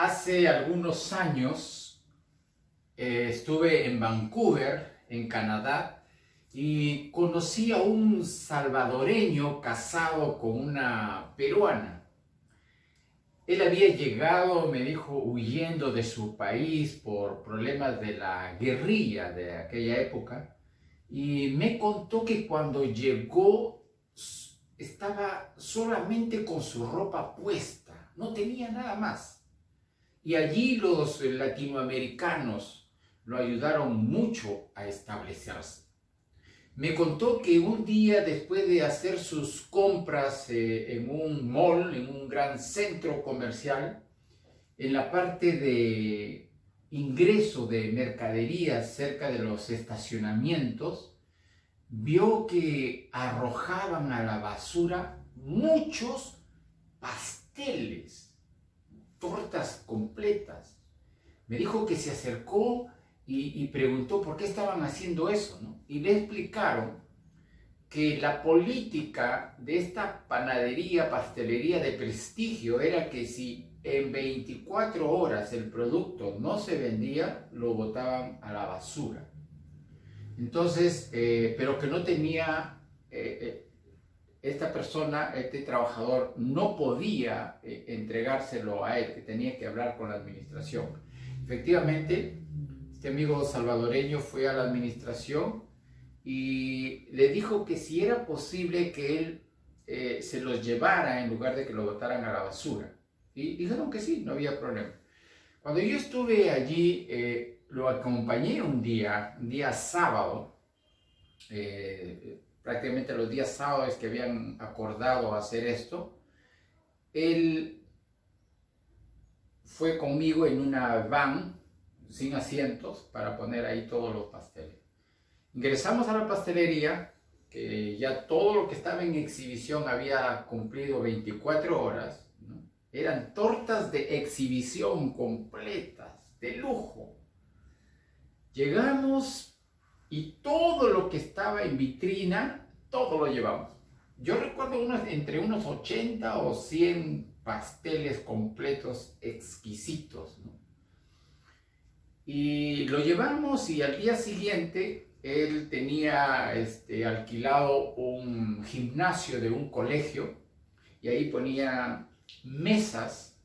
Hace algunos años estuve en Vancouver, en Canadá, y conocí a un salvadoreño casado con una peruana. Él había llegado, me dijo, huyendo de su país por problemas de la guerrilla de aquella época, y me contó que cuando llegó estaba solamente con su ropa puesta, no tenía nada más. Y allí los latinoamericanos lo ayudaron mucho a establecerse. Me contó que un día, después de hacer sus compras en un mall, en un gran centro comercial, en la parte de ingreso de mercaderías cerca de los estacionamientos, vio que arrojaban a la basura muchos pasteles, tortas completas. Me dijo que se acercó y preguntó por qué estaban haciendo eso, ¿no? Y le explicaron que la política de esta panadería, pastelería de prestigio era que si en 24 horas el producto no se vendía, lo botaban a la basura. Entonces, pero que no tenía, esta persona, este trabajador, no podía entregárselo a él, que tenía que hablar con la administración. Efectivamente, este amigo salvadoreño fue a la administración y le dijo que si era posible que él se los llevara en lugar de que lo botaran a la basura. Y dijeron que sí, no había problema. Cuando yo estuve allí, lo acompañé un día sábado, prácticamente los días sábados que habían acordado hacer esto. Él fue conmigo en una van sin asientos para poner ahí todos los pasteles. Ingresamos a la pastelería, que ya todo lo que estaba en exhibición había cumplido 24 horas, ¿no? Eran tortas de exhibición completas, de lujo. Llegamos y todo lo que estaba en vitrina, todo lo llevamos. Yo recuerdo entre unos 80 o 100 pasteles completos exquisitos, ¿no? Y lo llevamos y al día siguiente él tenía alquilado un gimnasio de un colegio y ahí ponía mesas,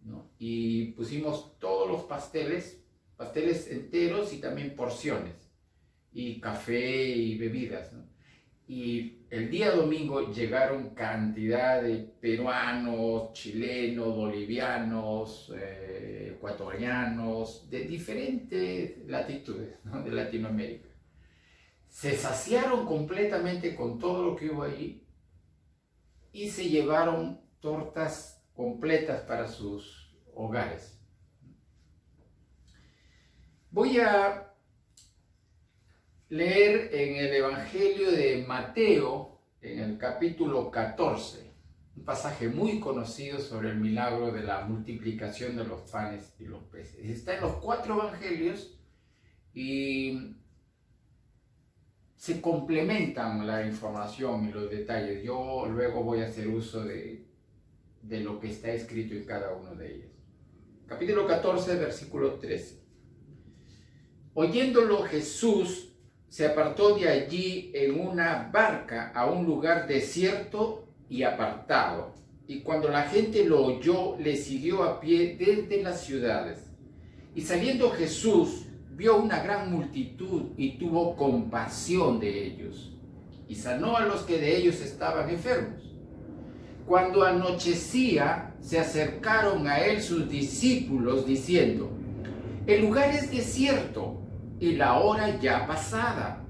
¿no? Y pusimos todos los pasteles enteros y también porciones, y café y bebidas, ¿no? Y el día domingo llegaron cantidad de peruanos, chilenos, bolivianos, ecuatorianos, de diferentes latitudes, ¿no? De Latinoamérica. Se saciaron completamente con todo lo que hubo allí y se llevaron tortas completas para sus hogares. Voy a leer en el Evangelio de Mateo, en el capítulo 14, un pasaje muy conocido sobre el milagro de la multiplicación de los panes y los peces. Está en los 4 evangelios y se complementan la información y los detalles. Yo luego voy a hacer uso de lo que está escrito en cada uno de ellos. Capítulo 14, versículo 13. Oyéndolo, Jesús se apartó de allí en una barca a un lugar desierto y apartado. Y cuando la gente lo oyó, le siguió a pie desde las ciudades. Y saliendo Jesús, vio una gran multitud y tuvo compasión de ellos. Y sanó a los que de ellos estaban enfermos. Cuando anochecía, se acercaron a él sus discípulos diciendo: el lugar es desierto y la hora ya pasada.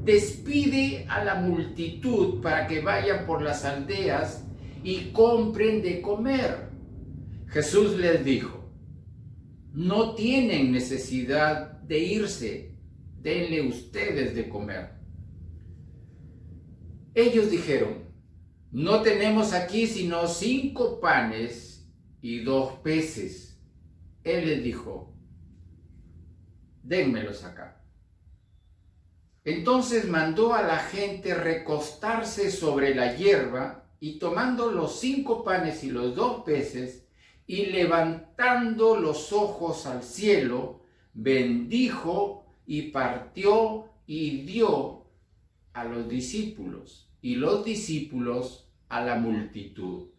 Despide a la multitud para que vayan por las aldeas y compren de comer. Jesús les dijo: no tienen necesidad de irse, denle ustedes de comer. Ellos dijeron: no tenemos aquí sino 5 panes y 2 peces. Él les dijo: dénmelos acá. Entonces mandó a la gente recostarse sobre la hierba y tomando los 5 panes y los 2 peces, y levantando los ojos al cielo, bendijo y partió y dio a los discípulos, y los discípulos a la multitud.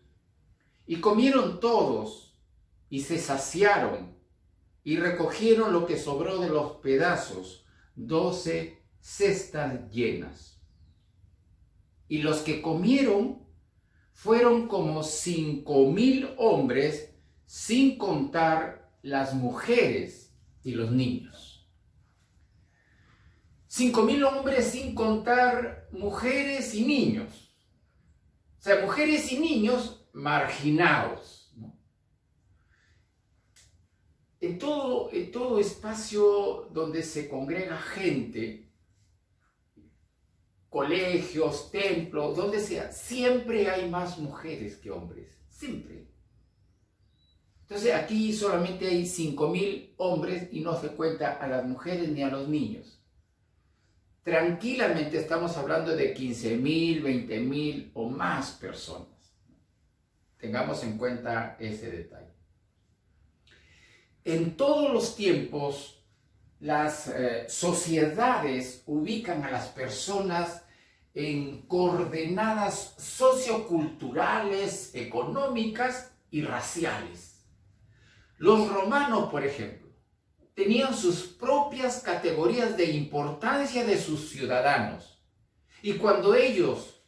Y comieron todos, y se saciaron, y recogieron lo que sobró de los pedazos, 12 cestas llenas. Y los que comieron fueron como 5,000 hombres, sin contar las mujeres y los niños. 5,000 hombres sin contar mujeres y niños. O sea, mujeres y niños marginados, ¿no? En todo espacio donde se congrega gente, colegios, templos, donde sea, siempre hay más mujeres que hombres, siempre. Entonces aquí solamente hay 5,000 hombres y no se cuenta a las mujeres ni a los niños. Tranquilamente estamos hablando de 15,000, 20,000 o más personas. Tengamos en cuenta ese detalle. En todos los tiempos, las sociedades ubican a las personas en coordenadas socioculturales, económicas y raciales. Los romanos, por ejemplo, tenían sus propias categorías de importancia de sus ciudadanos. Y cuando ellos,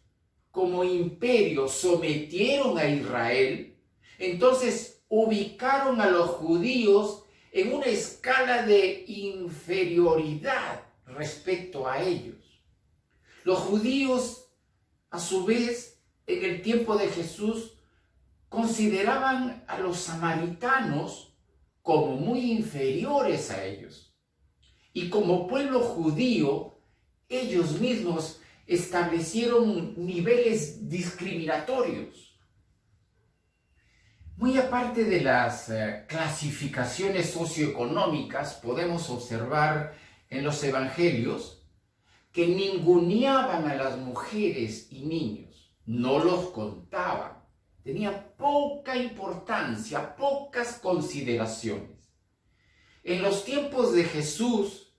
como imperio, sometieron a Israel, entonces ubicaron a los judíos en una escala de inferioridad respecto a ellos. Los judíos, a su vez, en el tiempo de Jesús, consideraban a los samaritanos como muy inferiores a ellos. Y como pueblo judío, ellos mismos establecieron niveles discriminatorios. Muy aparte de las clasificaciones socioeconómicas, podemos observar en los evangelios que ninguneaban a las mujeres y niños, no los contaban, tenían poca importancia, pocas consideraciones. En los tiempos de Jesús,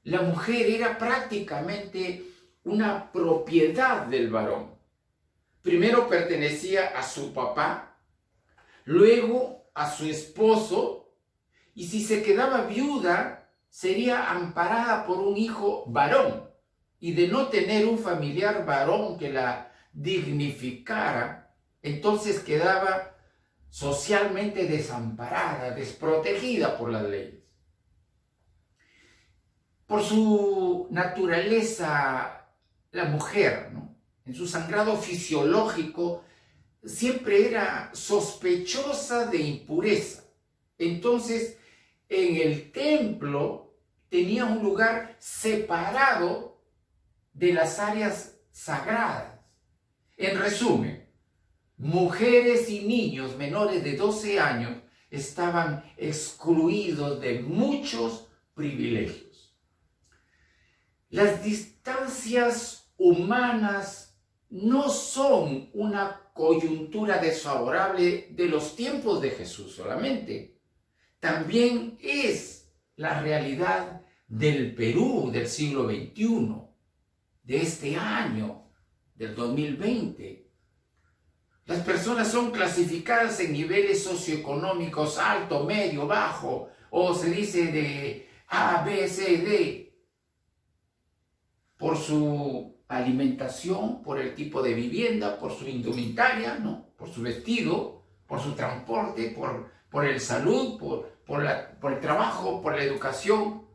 la mujer era prácticamente una propiedad del varón. Primero pertenecía a su papá, luego a su esposo, y si se quedaba viuda, sería amparada por un hijo varón. Y de no tener un familiar varón que la dignificara, entonces quedaba socialmente desamparada, desprotegida por las leyes. Por su naturaleza, la mujer, ¿no?, en su sangrado fisiológico, siempre era sospechosa de impureza. Entonces, en el templo tenía un lugar separado de las áreas sagradas. En resumen, mujeres y niños menores de 12 años estaban excluidos de muchos privilegios. Las distancias humanas no son una coyuntura desfavorable de los tiempos de Jesús solamente. También es la realidad del Perú del siglo XXI, de este año, del 2020. Las personas son clasificadas en niveles socioeconómicos alto, medio, bajo, o se dice de A, B, C, D, por su alimentación, por el tipo de vivienda, por su indumentaria, ¿no?, por su vestido, por su transporte, por el salud, por el trabajo, por la educación.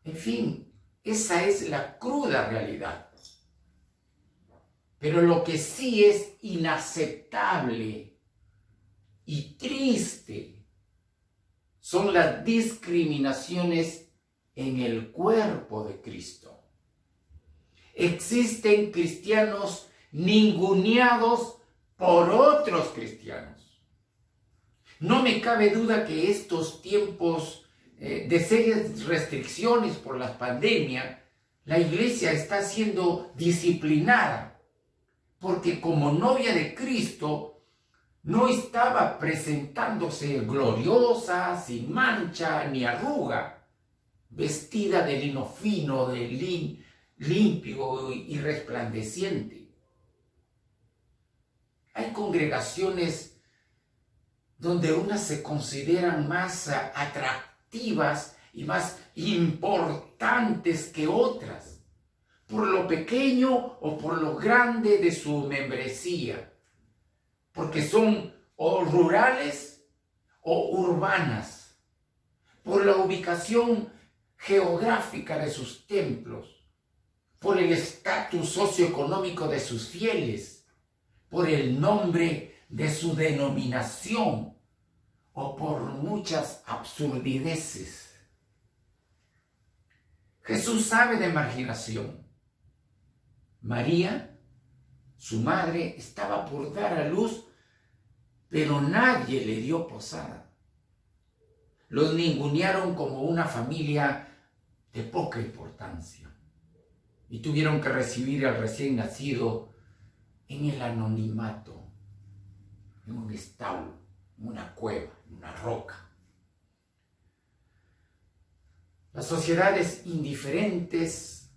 En fin, esa es la cruda realidad. Pero lo que sí es inaceptable y triste son las discriminaciones en el cuerpo de Cristo. Existen cristianos ninguneados por otros cristianos. No me cabe duda que estos tiempos de serias restricciones por la pandemia, la iglesia está siendo disciplinada, porque como novia de Cristo no estaba presentándose gloriosa, sin mancha ni arruga, vestida de lino fino, limpio y resplandeciente. Hay congregaciones donde unas se consideran más atractivas y más importantes que otras, por lo pequeño o por lo grande de su membresía, porque son o rurales o urbanas, por la ubicación geográfica de sus templos, por el estatus socioeconómico de sus fieles, por el nombre de su denominación o por muchas absurdideces. Jesús sabe de marginación. María, su madre, estaba por dar a luz, pero nadie le dio posada. Los ningunearon como una familia de poca importancia y tuvieron que recibir al recién nacido en el anonimato, en un establo, en una cueva, en una roca. Las sociedades indiferentes,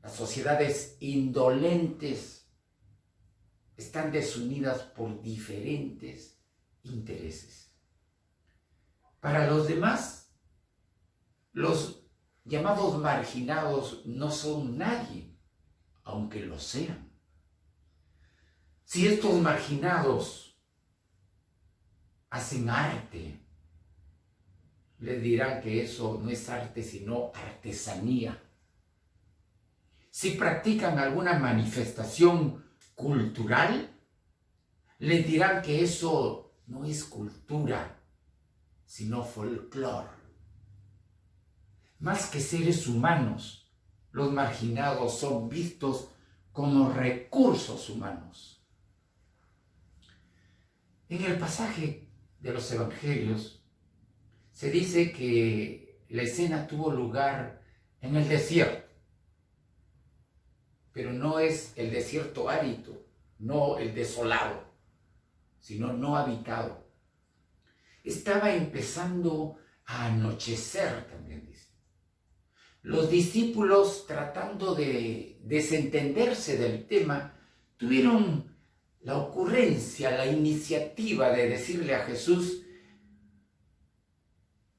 las sociedades indolentes, están desunidas por diferentes intereses. Para los demás, los llamados marginados no son nadie, aunque lo sean. Si estos marginados hacen arte, les dirán que eso no es arte, sino artesanía. Si practican alguna manifestación cultural, les dirán que eso no es cultura, sino folclore. Más que seres humanos, los marginados son vistos como recursos humanos. En el pasaje de los evangelios se dice que la escena tuvo lugar en el desierto, pero no es el desierto árido, no el desolado, sino no habitado. Estaba empezando a anochecer, también dice. Los discípulos, tratando de desentenderse del tema, tuvieron la ocurrencia, la iniciativa de decirle a Jesús: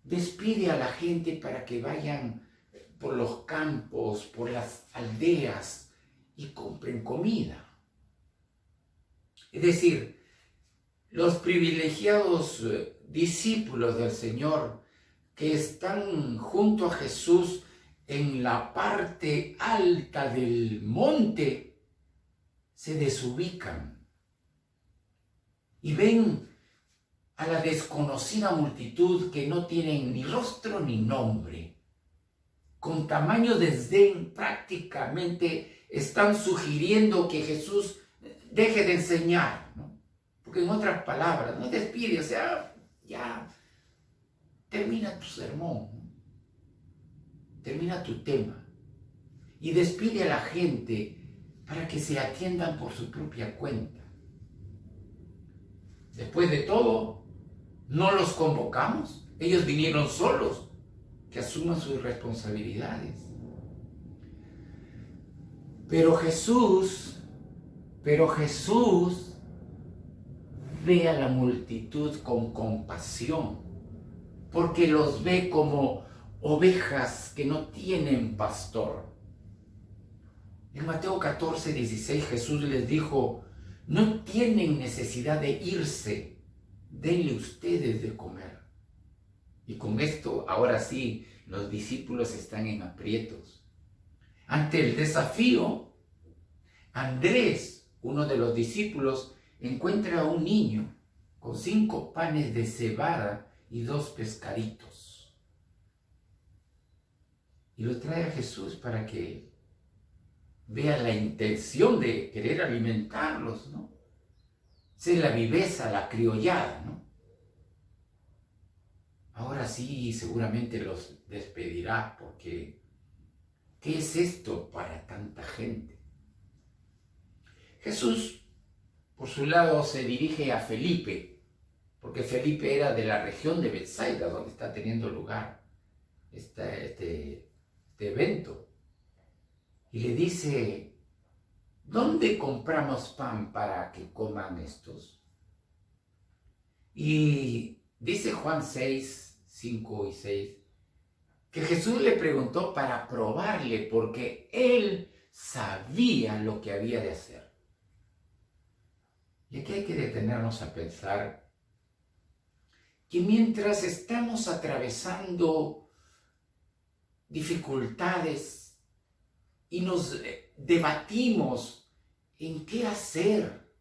despide a la gente para que vayan por los campos, por las aldeas y compren comida. Es decir, los privilegiados discípulos del Señor que están junto a Jesús en la parte alta del monte se desubican y ven a la desconocida multitud que no tienen ni rostro ni nombre. Con tamaño desdén prácticamente están sugiriendo que Jesús deje de enseñar, ¿no? Porque en otras palabras, no despide, o sea, ya termina tu sermón, ¿no? Termina tu tema y despide a la gente para que se atiendan por su propia cuenta. Después de todo, ¿no los convocamos? Ellos vinieron solos, que asuman sus responsabilidades. Pero Jesús ve a la multitud con compasión, porque los ve como ovejas que no tienen pastor. En Mateo 14, 16 Jesús les dijo: no tienen necesidad de irse, denle ustedes de comer. Y con esto, ahora sí, los discípulos están en aprietos. Ante el desafío, Andrés, uno de los discípulos, encuentra a un niño con 5 panes de cebada y 2 pescaditos. Y lo trae a Jesús para que vea la intención de querer alimentarlos, ¿no? Esa es la viveza, la criollada, ¿no? Ahora sí, seguramente los despedirá, porque ¿qué es esto para tanta gente? Jesús, por su lado se dirige a Felipe, porque Felipe era de la región de Betsaida, donde está teniendo lugar este evento. Y le dice: ¿dónde compramos pan para que coman estos? Y dice Juan 6, 5 y 6, que Jesús le preguntó para probarle, porque él sabía lo que había de hacer. Y aquí hay que detenernos a pensar que mientras estamos atravesando dificultades y nos debatimos en qué hacer,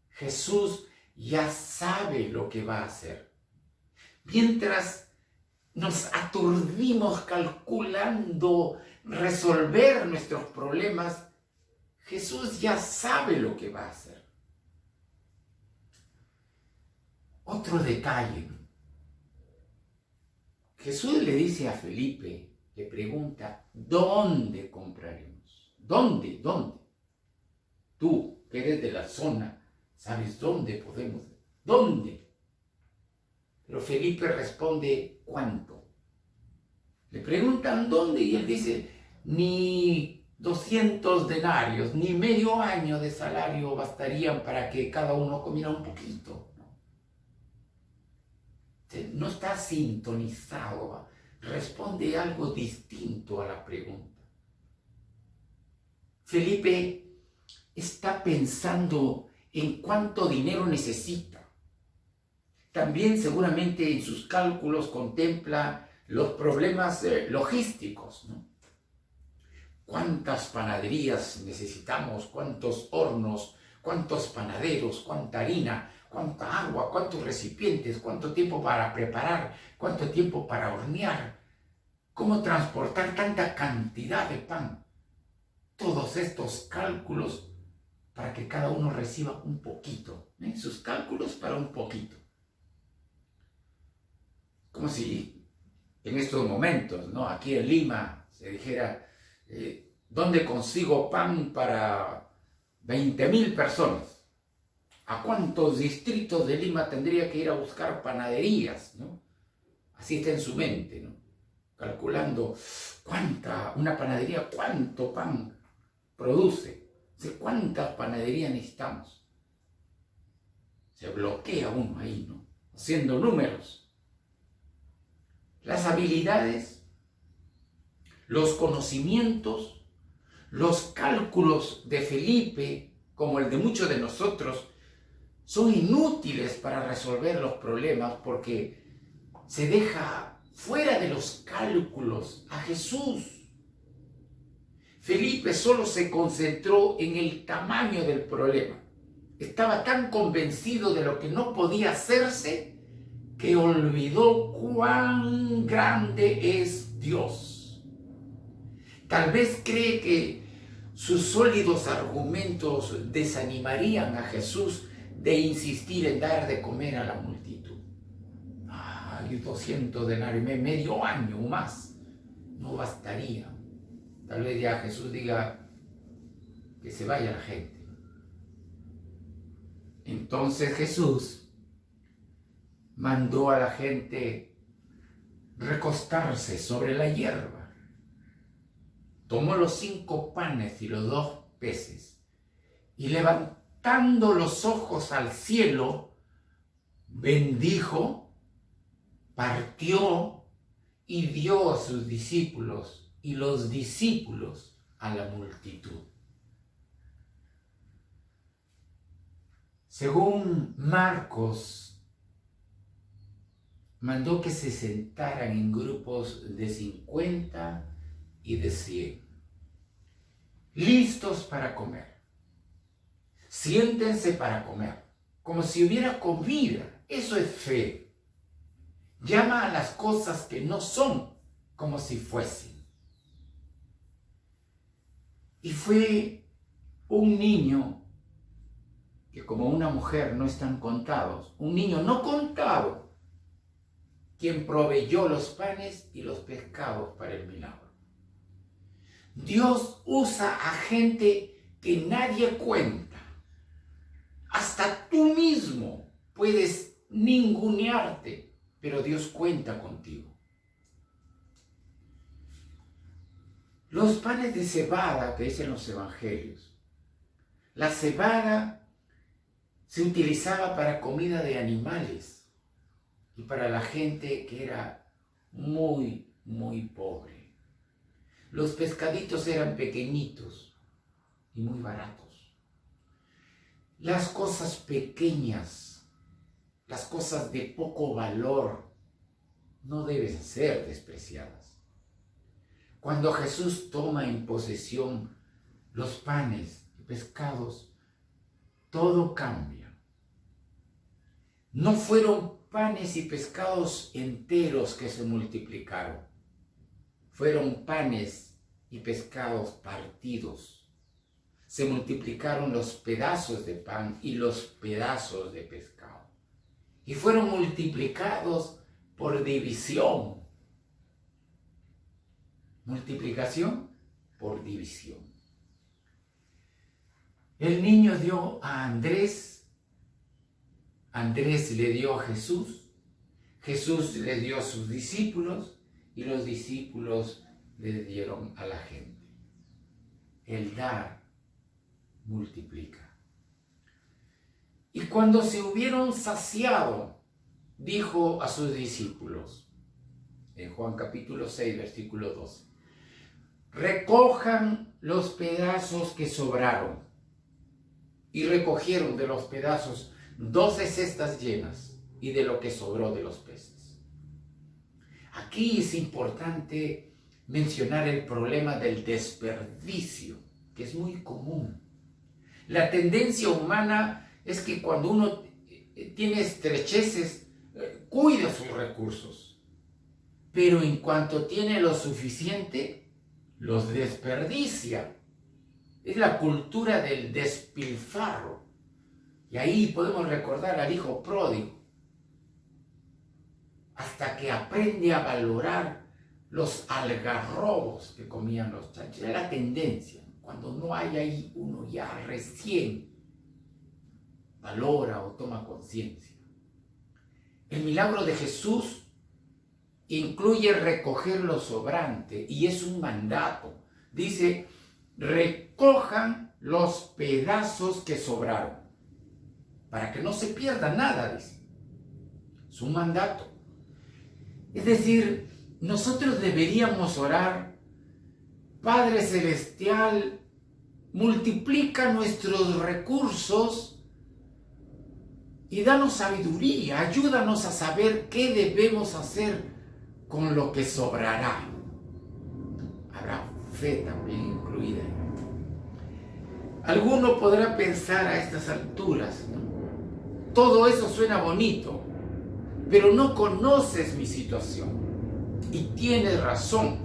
Jesús ya sabe lo que va a hacer. Mientras nos aturdimos calculando resolver nuestros problemas, Jesús ya sabe lo que va a hacer. Otro detalle. Jesús le dice a Felipe, le pregunta: ¿dónde compraremos? ¿Dónde? Tú, que eres de la zona, ¿sabes dónde podemos? ¿Dónde? Pero Felipe responde: ¿cuánto? Le preguntan dónde y él dice: ni 200 denarios, ni medio año de salario bastarían para que cada uno comiera un poquito. No está sintonizado, responde algo distinto a la pregunta. Felipe está pensando en cuánto dinero necesita. También seguramente en sus cálculos contempla los problemas logísticos, ¿no? ¿Cuántas panaderías necesitamos? ¿Cuántos hornos? ¿Cuántos panaderos? ¿Cuánta harina? ¿Cuánta agua? ¿Cuántos recipientes? ¿Cuánto tiempo para preparar? ¿Cuánto tiempo para hornear? ¿Cómo transportar tanta cantidad de pan? Todos estos cálculos para que cada uno reciba un poquito, ¿eh? Sus cálculos para un poquito. Como si en estos momentos, ¿no?, aquí en Lima se dijera: ¿dónde consigo pan para 20,000 personas? ¿A cuántos distritos de Lima tendría que ir a buscar panaderías, ¿no? Así está en su mente, ¿no? Calculando una panadería, cuánto pan produce, cuántas panaderías necesitamos. Se bloquea uno ahí, ¿no?, haciendo números. Las habilidades, los conocimientos, los cálculos de Felipe, como el de muchos de nosotros, son inútiles para resolver los problemas, porque se deja fuera de los cálculos a Jesús. Felipe solo se concentró en el tamaño del problema. Estaba tan convencido de lo que no podía hacerse que olvidó cuán grande es Dios. Tal vez cree que sus sólidos argumentos desanimarían a Jesús de insistir en dar de comer a la multitud. Ay, 200 denarios, medio año o más, no bastaría. Tal vez ya Jesús diga que se vaya la gente. Entonces Jesús mandó a la gente recostarse sobre la hierba. Tomó los 5 panes y los 2 peces y levantando los ojos al cielo, bendijo, partió y dio a sus discípulos, y los discípulos a la multitud. Según Marcos, mandó que se sentaran en grupos de 50 y de 100, listos para comer. Siéntense para comer, como si hubiera comida. Eso es fe. Llama a las cosas que no son como si fuesen. Y fue un niño que, como una mujer, no están contados, un niño no contado, quien proveyó los panes y los pescados para el milagro. Dios usa a gente que nadie cuenta, Hasta tú mismo puedes ningunearte, pero Dios cuenta contigo. Los panes de cebada que dicen los evangelios. La cebada se utilizaba para comida de animales y para la gente que era muy, muy pobre. Los pescaditos eran pequeñitos y muy baratos. Las cosas pequeñas, las cosas de poco valor, no deben ser despreciadas. Cuando Jesús toma en posesión los panes y pescados, todo cambia. No fueron panes y pescados enteros que se multiplicaron. Fueron panes y pescados partidos. Se multiplicaron los pedazos de pan y los pedazos de pescado. Y fueron multiplicados por división. Multiplicación por división. El niño dio a Andrés, Andrés le dio a Jesús, Jesús le dio a sus discípulos y los discípulos le dieron a la gente. El dar multiplica. Y cuando se hubieron saciado, dijo a sus discípulos, en Juan capítulo 6, versículo 12, recojan los pedazos que sobraron. Y recogieron de los pedazos 12 cestas llenas y de lo que sobró de los peces. Aquí es importante mencionar el problema del desperdicio, que es muy común. La tendencia humana es que cuando uno tiene estrecheces, cuida sus recursos. Pero en cuanto tiene lo suficiente, los desperdicia. Es la cultura del despilfarro. Y ahí podemos recordar al hijo pródigo. Hasta que aprende a valorar los algarrobos que comían los chanchos. Era la tendencia. Cuando no hay ahí, uno ya recién valora o toma conciencia. El milagro de Jesús incluye recoger lo sobrante y es un mandato. Dice, recojan los pedazos que sobraron, para que no se pierda nada, dice. Es un mandato. Es decir, nosotros deberíamos orar, Padre Celestial, multiplica nuestros recursos y danos sabiduría, ayúdanos a saber qué debemos hacer con lo que sobrará. Habrá fe también incluida. Alguno podrá pensar a estas alturas, ¿no? Todo eso suena bonito, pero no conoces mi situación. Y tienes razón,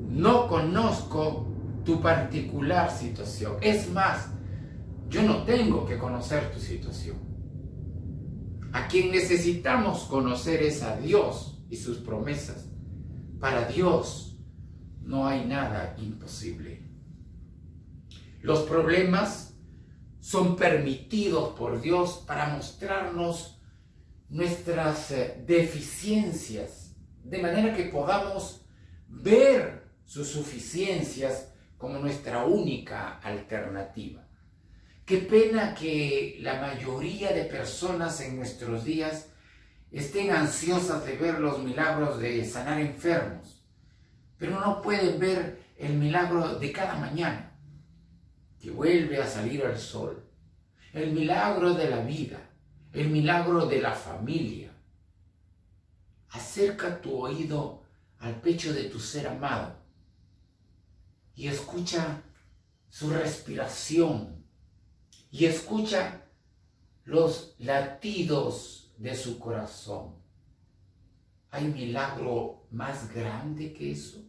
no conozco tu particular situación. Es más, yo no tengo que conocer tu situación. A quien necesitamos conocer es a Dios y sus promesas. Para Dios no hay nada imposible. Los problemas son permitidos por Dios para mostrarnos nuestras deficiencias, de manera que podamos ver sus suficiencias como nuestra única alternativa. Qué pena que la mayoría de personas en nuestros días estén ansiosas de ver los milagros de sanar enfermos, pero no pueden ver el milagro de cada mañana, que vuelve a salir el sol, el milagro de la vida, el milagro de la familia. Acerca tu oído al pecho de tu ser amado y escucha su respiración y escucha los latidos de su corazón. ¿Hay milagro más grande que eso?